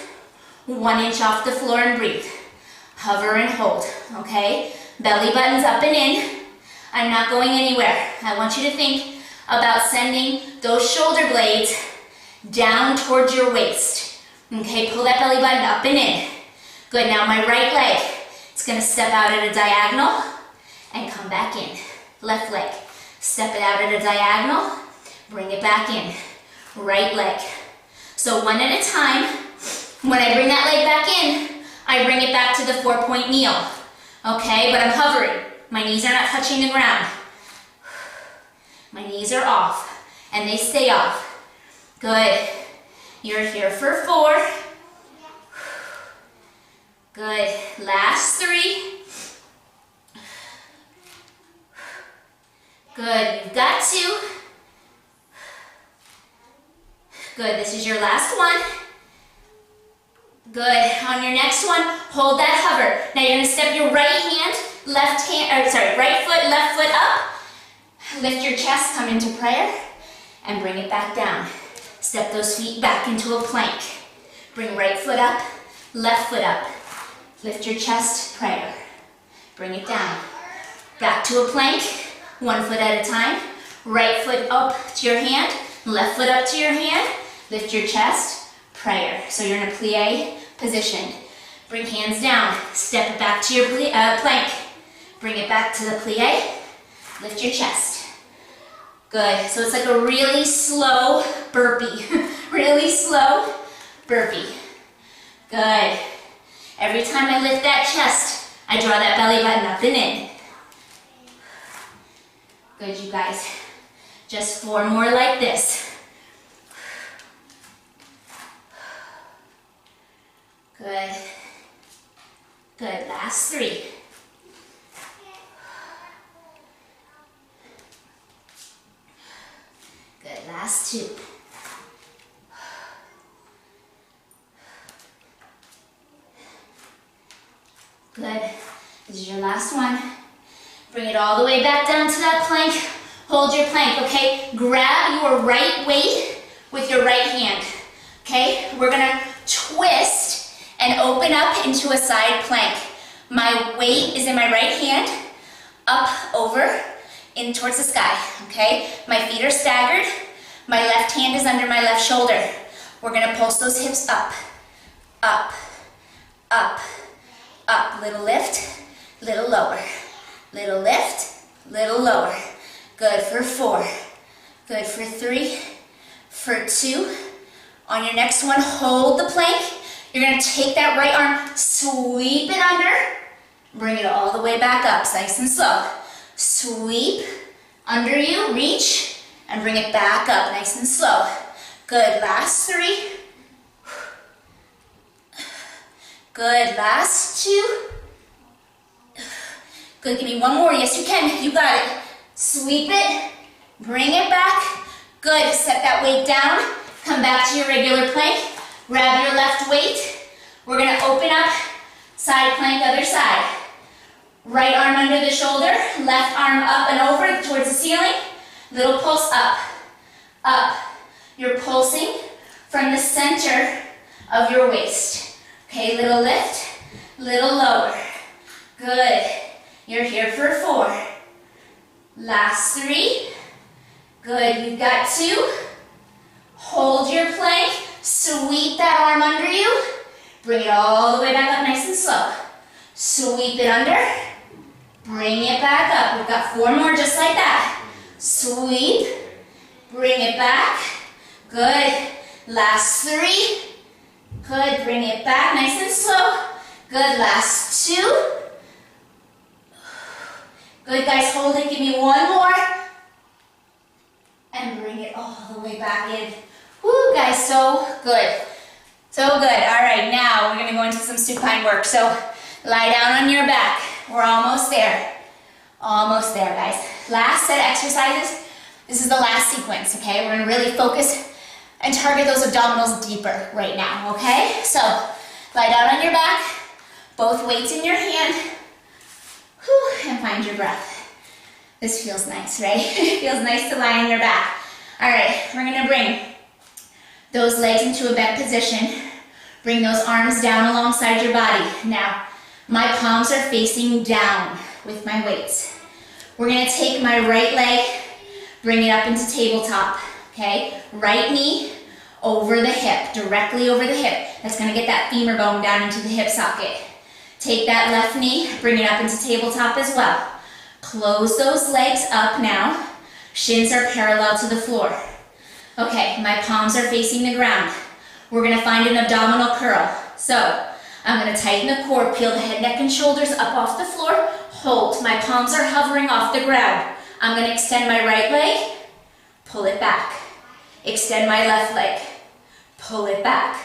1 inch off the floor and breathe. Hover and hold, okay? Belly button's up and in. I'm not going anywhere. I want you to think about sending those shoulder blades down towards your waist. Okay, pull that belly button up and in. Good, now my right leg, it's gonna step out at a diagonal and come back in. Left leg, step it out at a diagonal, bring it back in. Right leg. So 1 at a time. When I bring that leg back in, I bring it back to the 4-point kneel. Okay, but I'm hovering. My knees are not touching the ground. My knees are off, and they stay off. Good. You're here for 4. Good. Last 3. Good. You've got 2. Good. This is your last one. Good. On your next one, hold that hover. Now you're going to step your right foot, left foot up. Lift your chest, come into prayer, and bring it back down. Step those feet back into a plank. Bring right foot up, left foot up. Lift your chest, prayer. Bring it down. Back to a plank, 1 foot at a time. Right foot up to your hand, left foot up to your hand. Lift your chest, prayer. So you're in a plie position. Bring hands down, step it back to your plank. Bring it back to the plie, lift your chest. Good, so it's like a really slow burpee. Really slow burpee. Good. Every time I lift that chest, I draw that belly button up and in. Good, you guys. Just 4 more like this. Good. Good, last 3. Good, last 2. Good, this is your last one. Bring it all the way back down to that plank. Hold your plank, okay? Grab your right weight with your right hand, okay? We're gonna twist and open up into a side plank. My weight is in my right hand, up, over, in towards the sky, okay? My feet are staggered. My left hand is under my left shoulder. We're gonna pulse those hips up, up, up, up. Little lift, little lower. Little lift, little lower. Good for 4. Good for 3, for 2. On your next one, hold the plank. You're gonna take that right arm, sweep it under, bring it all the way back up, nice and slow. Sweep under you, reach, and bring it back up, nice and slow. Good, last 3. Good, last 2. Good, give me 1 more, yes you can, you got it. Sweep it, bring it back. Good, set that weight down, come back to your regular plank. Grab your left weight. We're gonna open up, side plank, other side. Right arm under the shoulder, left arm up and over towards the ceiling. Little pulse up, up. You're pulsing from the center of your waist. Okay, little lift, little lower. Good. You're here for 4. Last 3. Good, you've got 2. Hold your plank, sweep that arm under you. Bring it all the way back up nice and slow. Sweep it under, bring it back up. We've got 4 more just like that. Sweep, bring it back. Good, last 3. Good, bring it back nice and slow. Good, last 2. Good, guys, hold it, give me 1 more. And bring it all the way back in. Woo, guys, so good. So good. All right, now we're gonna go into some supine work. So lie down on your back. We're almost there. Almost there, guys. Last set of exercises. This is the last sequence, okay? We're gonna really focus and target those abdominals deeper right now, okay? So lie down on your back, both weights in your hand. Whew, and find your breath. This feels nice, right? It feels nice to lie on your back. All right, we're gonna bring those legs into a bent position. Bring those arms down alongside your body. Now, my palms are facing down with my weights. We're gonna take my right leg, bring it up into tabletop, okay? Right knee over the hip, directly over the hip. That's gonna get that femur bone down into the hip socket. Take that left knee, bring it up into tabletop as well. Close those legs up now. Shins are parallel to the floor. Okay, my palms are facing the ground. We're gonna find an abdominal curl. So, I'm gonna tighten the core, peel the head, neck, and shoulders up off the floor. Hold, my palms are hovering off the ground. I'm gonna extend my right leg, pull it back. Extend my left leg. Pull it back.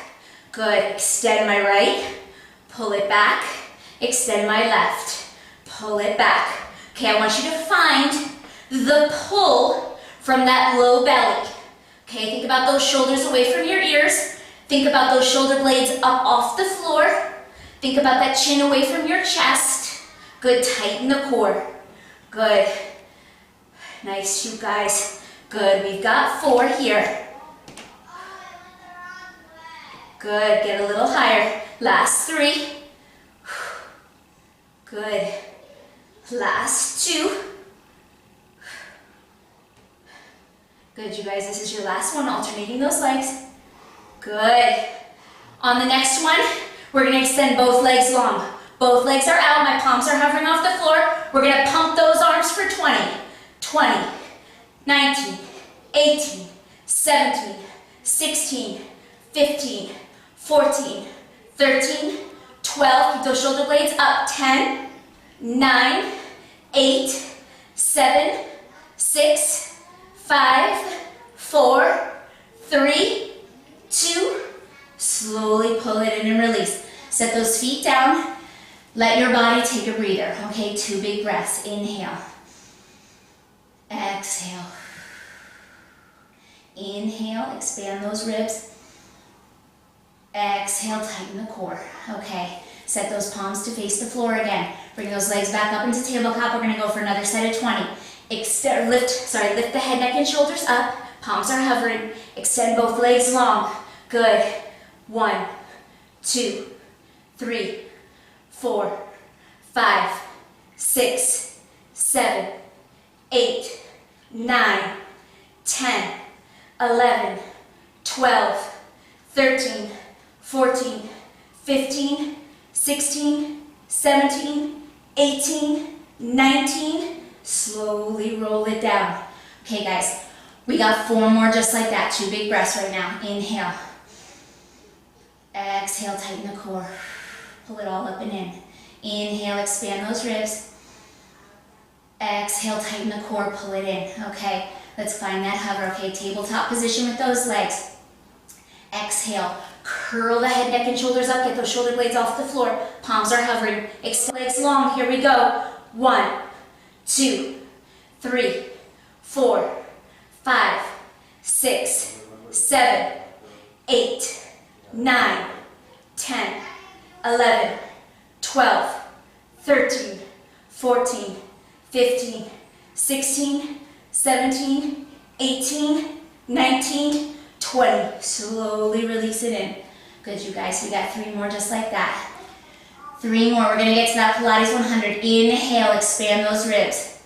Good. Extend my right. Pull it back. Extend my left. Pull it back. Okay, I want you to find the pull from that low belly. Okay, think about those shoulders away from your ears. Think about those shoulder blades up off the floor. Think about that chin away from your chest. Good, tighten the core. Good. Nice, you guys. Good, we've got 4 here. Good, get a little higher. Last 3. Good. Last 2. Good, you guys, this is your last one, alternating those legs. Good. On the next one, we're gonna extend both legs long. Both legs are out, my palms are hovering off the floor. We're gonna pump those arms for 20, 20, 19, 18, 17, 16, 15, 14, 13, 12, keep those shoulder blades up, 10, 9, 8, 7, 6, 5, 4, 3, 2, slowly pull it in and release. Set those feet down. Let your body take a breather. Okay, 2 big breaths. Inhale. Exhale. Inhale, expand those ribs. Exhale, tighten the core. Okay, set those palms to face the floor again. Bring those legs back up into tabletop. We're gonna go for another set of 20. Lift the head, neck, and shoulders up. Palms are hovering. Extend both legs long. Good. 1, 2, 3, 4, 5, 6, 7, 8, 9, 10, 11, 12, 13, 14, 15, 16, 17, 18, 19. Slowly roll it down. Okay, guys, we got 4 more just like that. 2 big breaths right now. Inhale. Exhale, tighten the core. Pull it all up and in. Inhale, expand those ribs. Exhale, tighten the core, pull it in. Okay, let's find that hover. Okay, tabletop position with those legs. Exhale, curl the head, neck, and shoulders up. Get those shoulder blades off the floor. Palms are hovering. Extend legs long. Here we go. 1, 2, 3, 4, 5, 6, 7, 8, 9, 10, 11, 12, 13, 14, 15, 16, 17, 18, 19, 20. Slowly release it in. Good, you guys. We got 3 more just like that. 3 more. We're going to get to that Pilates 100. Inhale, expand those ribs.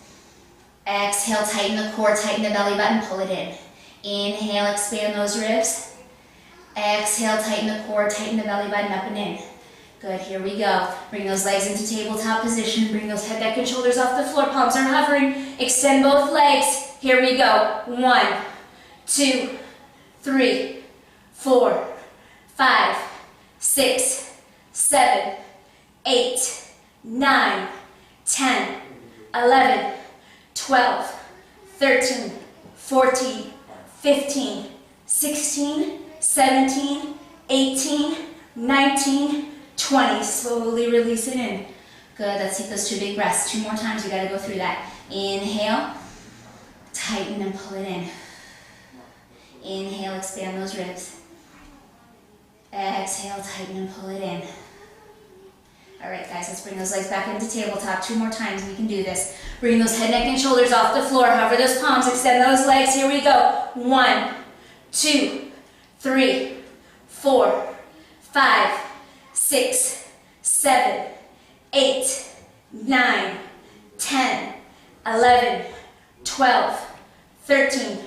Exhale, tighten the core, tighten the belly button, pull it in. Inhale, expand those ribs. Exhale, tighten the core, tighten the belly button up and in. Good, here we go. Bring those legs into tabletop position. Bring those head, neck, and shoulders off the floor. Palms are hovering. Extend both legs. Here we go. 1, 2, 3, 4, 5, 6, 7, 8, 9, 10, 11, 12, 13, 14, 15, 16, 17, 18, 19, 20. Slowly release it in. Good, let's take those 2 big breaths. 2 more times, we gotta go through that. Inhale, tighten and pull it in. Inhale, expand those ribs. Exhale, tighten and pull it in. All right, guys, let's bring those legs back into tabletop. 2 more times, we can do this. Bring those head, neck, and shoulders off the floor. Hover those palms, extend those legs. Here we go. 1, 2, 3, 4, 5, 6, 7, 8, 9, 10, 11, 12, 13,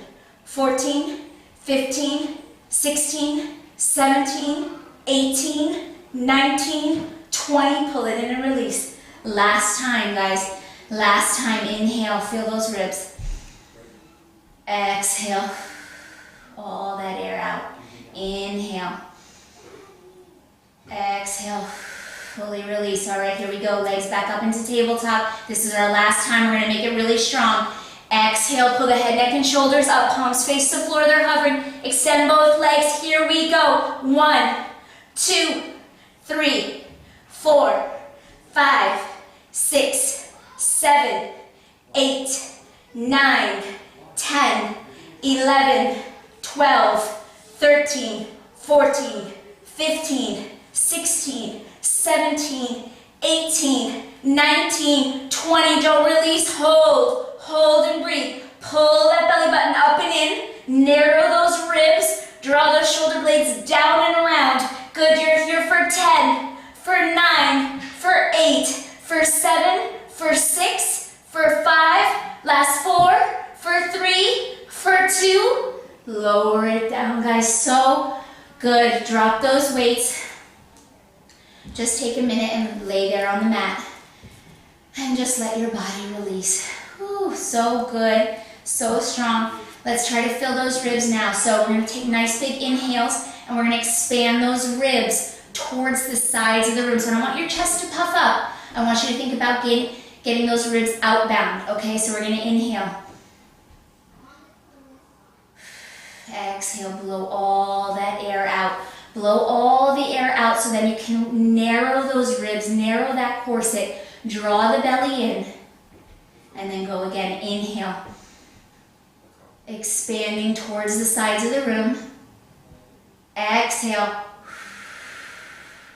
14, 15, 16, 17, 18, 19, 20. Pull it in and release. Last time, guys. Last time. Inhale, feel those ribs. Exhale. All that air out. Inhale. Exhale. Fully release. All right, here we go. Legs back up into tabletop. This is our last time. We're going to make it really strong. Exhale, pull the head, neck, and shoulders up. Palms face the floor, they're hovering. Extend both legs. Here we go. 1, 2, 3, 4, 5, 6, 7, 8, 9, 10, 11, 12, 13, 14, 15, 16, 17, 18, 19, 20. Don't release, hold. Hold and breathe. Pull that belly button up and in. Narrow those ribs. Draw those shoulder blades down and around. Good, you're here for 10, for 9, for 8, for 7, for 6, for 5, last 4, for 3, for 2. Lower it down, guys. So good. Drop those weights. Just take a minute and lay there on the mat. And just let your body release. Whew, so good, so strong. Let's try to fill those ribs now. So we're going to take nice big inhales and we're going to expand those ribs towards the sides of the room. So I don't want your chest to puff up. I want you to think about getting those ribs outbound. Okay, so we're going to inhale. Exhale, blow all that air out. Blow all the air out so then you can narrow those ribs, narrow that corset, draw the belly in. And then go again, inhale. Expanding towards the sides of the room. Exhale.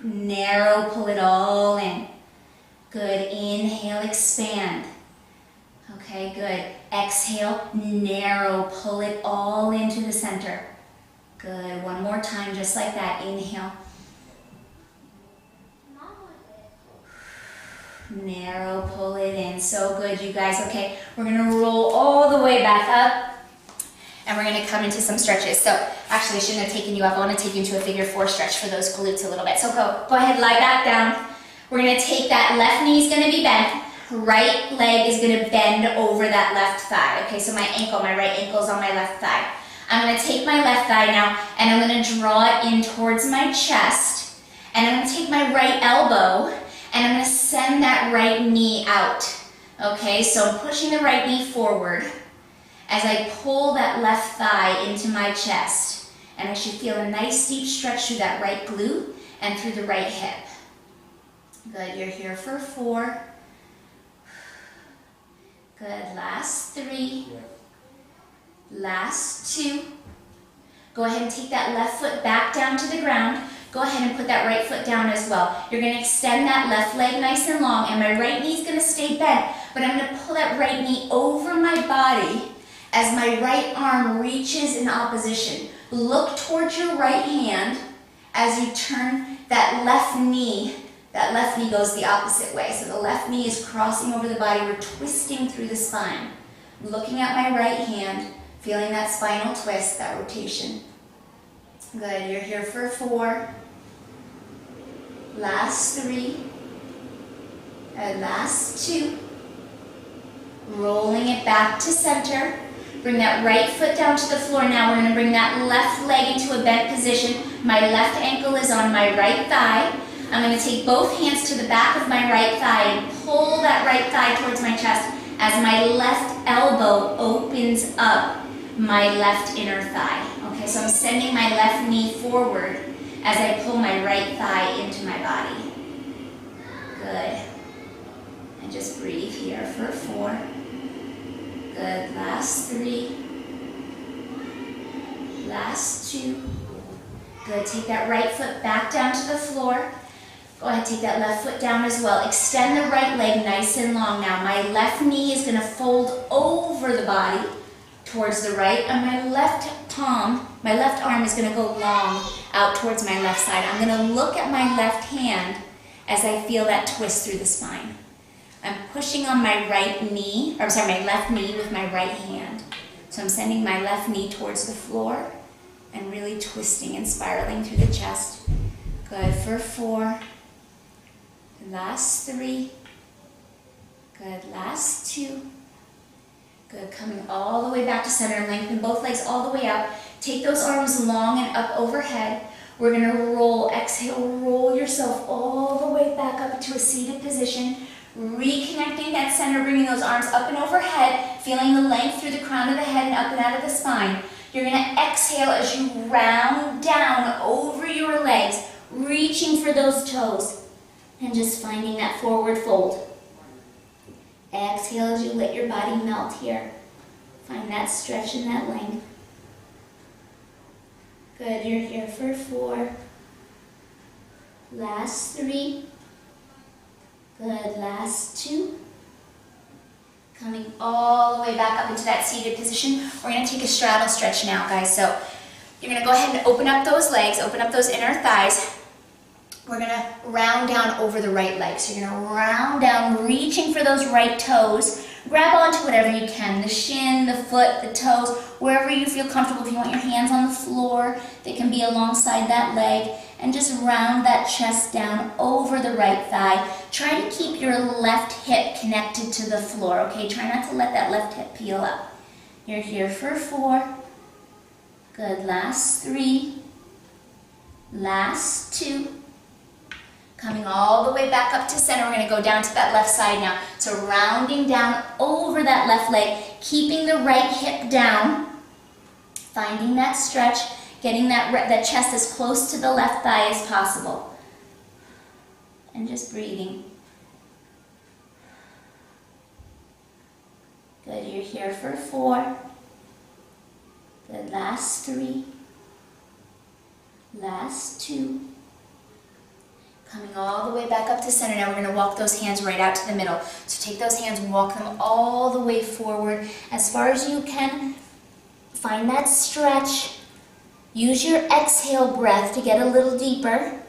Narrow, pull it all in. Good, inhale, expand. Okay, good. Exhale, narrow, pull it all into the center. Good, one more time, just like that, inhale. Narrow, pull it in. So good, you guys. Okay, we're going to roll all the way back up. And we're going to come into some stretches. So actually, I shouldn't have taken you up. I want to take you into a figure 4 stretch for those glutes a little bit. So go ahead, lie back down. We're going to take that left knee is going to be bent. Right leg is going to bend over that left thigh. Okay, so my right ankle is on my left thigh. I'm going to take my left thigh now, and I'm going to draw it in towards my chest. And I'm going to take my right elbow, and I'm going to send that right knee out. Okay, so I'm pushing the right knee forward as I pull that left thigh into my chest. And I should feel a nice deep stretch through that right glute and through the right hip. Good, you're here for 4. Good, last 3. Last 2. Go ahead and take that left foot back down to the ground. Go ahead and put that right foot down as well. You're going to extend that left leg nice and long, and my right knee is going to stay bent, but I'm going to pull that right knee over my body as my right arm reaches in opposition. Look towards your right hand as you turn that left knee. That left knee goes the opposite way. So the left knee is crossing over the body. We're twisting through the spine. Looking at my right hand, feeling that spinal twist, that rotation. Good, you're here for 4. Last 3. And last 2. Rolling it back to center. Bring that right foot down to the floor. Now we're going to bring that left leg into a bent position. My left ankle is on my right thigh. I'm going to take both hands to the back of my right thigh and pull that right thigh towards my chest as my left elbow opens up my left inner thigh. Okay, so I'm sending my left knee forward as I pull my right thigh into my body. Good. And just breathe here for 4. Good. Last 3. Last 2. Good. Take that right foot back down to the floor. Go ahead, take that left foot down as well. Extend the right leg nice and long now. My left knee is going to fold over the body towards the right, and my left arm is going to go long out towards my left side. I'm going to look at my left hand as I feel that twist through the spine. I'm pushing on my left knee with my right hand. So I'm sending my left knee towards the floor and really twisting and spiraling through the chest. Good, for 4. Last 3. Good, last 2. Good, coming all the way back to center. Lengthen both legs all the way out. Take those arms long and up overhead. We're going to roll. Exhale, roll yourself all the way back up to a seated position. Reconnecting that center, bringing those arms up and overhead, feeling the length through the crown of the head and up and out of the spine. You're going to exhale as you round down over your legs, reaching for those toes, and just finding that forward fold. Exhale as you let your body melt here. Find that stretch and that length. Good, you're here for 4. Last 3. Good, last 2. Coming all the way back up into that seated position. We're going to take a straddle stretch now, guys. So you're going to go ahead and open up those legs, open up those inner thighs. We're going to round down over the right leg. So you're going to round down, reaching for those right toes. Grab onto whatever you can, the shin, the foot, the toes, wherever you feel comfortable. If you want your hands on the floor, they can be alongside that leg. And just round that chest down over the right thigh. Try to keep your left hip connected to the floor, okay? Try not to let that left hip peel up. You're here for 4. Good, last 3. Last 2. Coming all the way back up to center. We're going to go down to that left side now. So rounding down over that left leg, keeping the right hip down, finding that stretch, getting that chest as close to the left thigh as possible. And just breathing. Good, you're here for 4. Good, last 3. Last 2. Coming all the way back up to center. Now we're going to walk those hands right out to the middle. So take those hands and walk them all the way forward as far as you can. Find that stretch. Use your exhale breath to get a little deeper.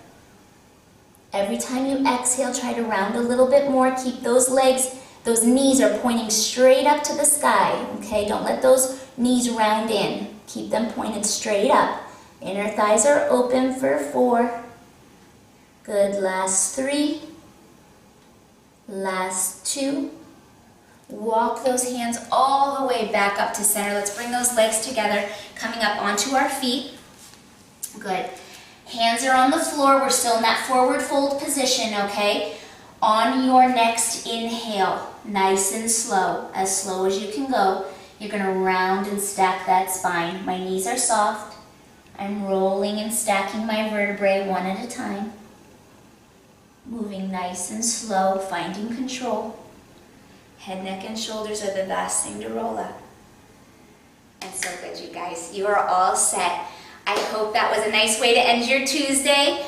Every time you exhale, try to round a little bit more. Keep those legs, those knees are pointing straight up to the sky. Okay, don't let those knees round in. Keep them pointed straight up. Inner thighs are open for 4. Good, last 3, last 2. Walk those hands all the way back up to center. Let's bring those legs together, coming up onto our feet. Good. Hands are on the floor. We're still in that forward fold position, okay? On your next inhale, nice and slow as you can go, you're going to round and stack that spine. My knees are soft. I'm rolling and stacking my vertebrae one at a time. Moving nice and slow, finding control. Head, neck, and shoulders are the last thing to roll up. And so good, you guys. You are all set. I hope that was a nice way to end your Tuesday.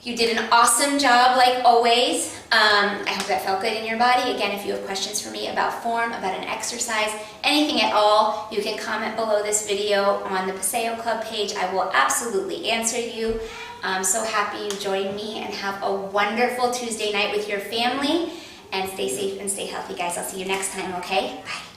You did an awesome job, like always. I hope that felt good in your body. Again, if you have questions for me about form, about an exercise, anything at all, you can comment below this video on the Paseo Club page. I will absolutely answer you. I'm so happy you joined me, and have a wonderful Tuesday night with your family. And stay safe and stay healthy, guys. I'll see you next time, okay? Bye.